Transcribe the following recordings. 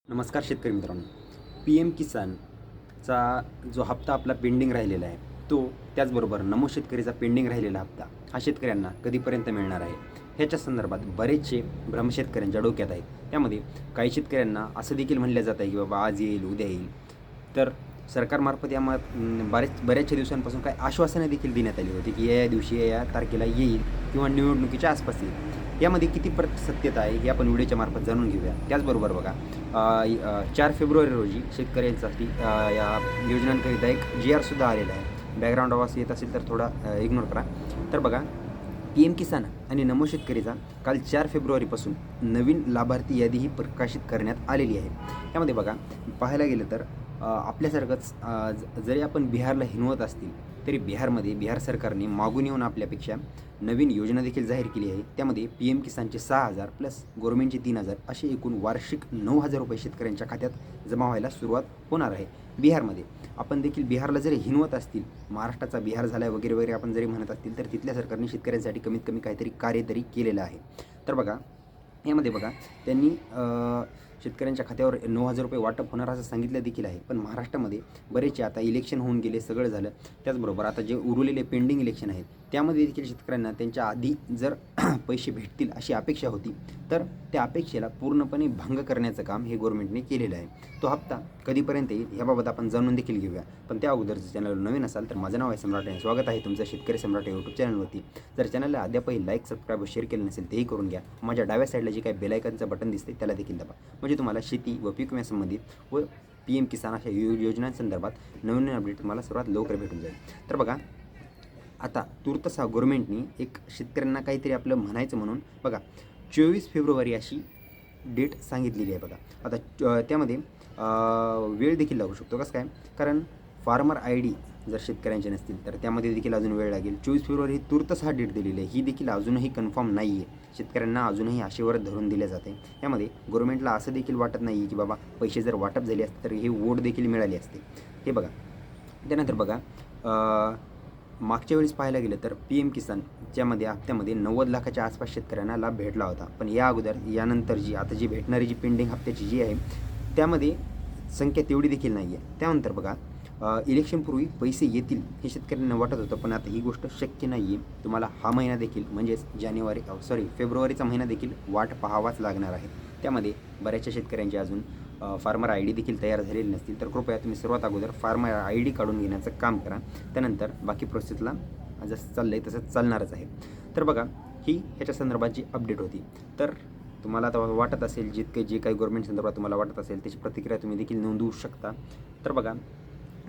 नमस्कार शेतकरी मित्रांनो. पी एम किसानचा जो हप्ता आपला पेंडिंग राहिलेला आहे तो, त्याचबरोबर नमो शेतकरीचा पेंडिंग राहिलेला हप्ता हा शेतकऱ्यांना कधीपर्यंत मिळणार आहे ह्याच्या संदर्भात बरेचसे भ्रम शेतकऱ्यांच्या डोक्यात आहेत. त्यामध्ये काही शेतकऱ्यांना असं देखील म्हणलं जात आहे की बाबा आज येईल, उद्या येईल. तर सरकारमार्फत बऱ्याचशा दिवसांपासून काही आश्वासनं देखील देण्यात आली होती की या दिवशी या तारखेला येईल किंवा निवडणुकीच्या आसपास येईल. यामध्ये किती सत्यता आहे हे आपण व्हिडिओच्या मार्फत जाणून घेऊया. त्याचबरोबर बघा, 4 फेब्रुवारी रोजी शेतकऱ्यांसाठी या योजनांकरिता एक GR सुद्धा आलेला आहे. बॅकग्राऊंड आवाज येत असेल तर थोडा इग्नोर करा. तर बघा, PM किसान आणि नमो शेतकरीचा काल 4 फेब्रुवारीपासून नवीन लाभार्थी यादीही प्रकाशित करण्यात आलेली आहे. त्यामध्ये बघा, पाहायला गेलं तर आपल्यासारखंच जरी आपण बिहारला हिनवत असतील तरी बिहार सरकारने मागून येऊन आपल्यापेक्षा नवीन योजना देखील जाहीर केली आहे. त्यामध्ये PM किसानचे 6,000 प्लस गव्हर्नमेंटचे 3,000 असे एकूण वार्षिक 9,000 रुपये शेतकऱ्यांच्या खात्यात जमा व्हायला सुरुवात होणार आहे बिहारमध्ये. आपण देखील बिहारला जरी हिनवत असतील, महाराष्ट्राचा बिहार झाला वगैरे वगैरे आपण जरी म्हणत असतील, तर तिथल्या सरकारने शेतकऱ्यांसाठी कमीत कमी काहीतरी कार्य तरी केलेलं आहे. तर बघा, यामध्ये बघा, त्यांनी शेतकऱ्यांच्या खात्यावर 9,000 रुपये वाटप होणार असं सांगितलं देखील आहे. पण महाराष्ट्रामध्ये बरेचसे आता इलेक्शन होऊन गेले, सगळं झालं. त्याचबरोबर आता जे उरलेले पेंडिंग इलेक्शन आहेत त्यामध्ये देखील शेतकऱ्यांना त्यांच्या आधी जर पैसे भेटतील अशी अपेक्षा होती, तर त्या अपेक्षेला पूर्णपणे भंग करण्याचं काम हे गव्हर्नमेंटने केलेलं आहे. तो हप्ता कधीपर्यंत येईल याबाबत आपण जाणून देखील घेऊया. पण त्या अगोदर जर चॅनलवर नवीन असाल तर माझं नाव आहे सम्राट आणि स्वागत आहे तुमचं शेतकरी सम्राट यूट्यूब चॅनलवरती. जर चॅनलला अद्यापही लाईक, सबस्क्राईब व शेअर केलं नसेल तेही करून घ्या. माझ्या डाव्या साईडला जे काही बेलायकनचं बटन दिसते त्याला देखील दाबा, म्हणजे तुम्हाला शेती व पीक विम्यासंबंधित व PM किसान अशा योजनांसंदर्भात नवीन अपडेट तुम्हाला सर्वात लवकर भेटून जाईल. तर बघा, आता तुर्तसा गव्हर्नमेंटनी एक शेतकऱ्यांना काहीतरी आपलं म्हणायचं म्हणून बघा 24 फेब्रुवारी अशी डेट सांगितलेली आहे. बघा, आता त्यामध्ये वेळ देखील लागू शकतो. कसं काय? कारण फार्मर ID जर शेतकऱ्यांचे नसतील तर त्यामध्ये देखील अजून वेळ लागेल. 24 फेब्रुवारी ही तुर्तसा डेट दिलेली आहे, ही देखील अजूनही कन्फर्म नाही आहे. शेतकऱ्यांना अजूनही आशेवर धरून दिले जाते. यामध्ये गव्हर्नमेंटला असं देखील वाटत नाही आहे की बाबा पैसे जर वाटप झाले असते तर हे वोट देखील मिळाले असते. हे बघा, त्यानंतर बघा, मागच्या वेळेस पाहायला गेलं तर PM किसानच्या हप्त्यामध्ये 90 लाखाच्या आसपास शेतकऱ्यांना लाभ भेटला होता. पण या अगोदर यानंतर आता जी भेटणारी जी पेंडिंग हप्त्याची जी आहे त्यामध्ये संख्या तेवढी देखील नाही आहे. त्यानंतर बघा, इलेक्शनपूर्वी पैसे येतील हे शेतकऱ्यांना वाटत होतं, पण आता ही गोष्ट शक्य नाही आहे. तुम्हाला हा महिना देखील म्हणजेच फेब्रुवारीचा महिना देखील वाट पाहावाच लागणार आहे. त्यामध्ये बऱ्याचशा शेतकऱ्यांचे अजून फार्मर ID देखील तयार झालेले नसतील, तर कृपया तुम्ही सर्वात अगोदर फार्मर ID काढून घेण्याचं काम करा. त्यानंतर बाकी प्रोसेसला जसं चाललं आहे तसंच चालणारच आहे. तर बघा, ही ह्याच्या संदर्भाची अपडेट होती. तर तुम्हाला आता वाटत असेल, जे काही गव्हर्नमेंट संदर्भात तुम्हाला वाटत असेल त्याची प्रतिक्रिया तुम्ही देखील नोंदवू शकता. तर बघा,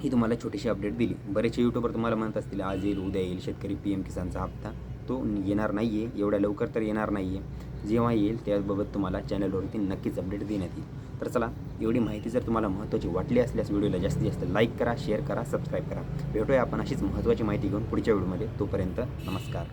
ही तुम्हाला छोटीशी अपडेट दिली. बरेचसे यूट्यूबर तुम्हाला म्हणत असतील आज येईल, उद्या येईल शेतकरी PM किसानचा हप्ता. तो येणार नाही आहे, एवढ्या लवकर तर येणार नाही आहे. जेव्हा येईल त्याबाबत तुम्हाला चॅनलवरती नक्कीच अपडेट देण्यात येईल. तर चला, एवढी माहिती जर तुम्हाला महत्त्वाची वाटली असल्यास व्हिडिओला जास्तीत जास्त लाईक करा, शेअर करा, सबस्क्राईब करा. भेटूया आपण अशीच महत्त्वाची माहिती घेऊन पुढच्या व्हिडिओमध्ये. तोपर्यंत नमस्कार.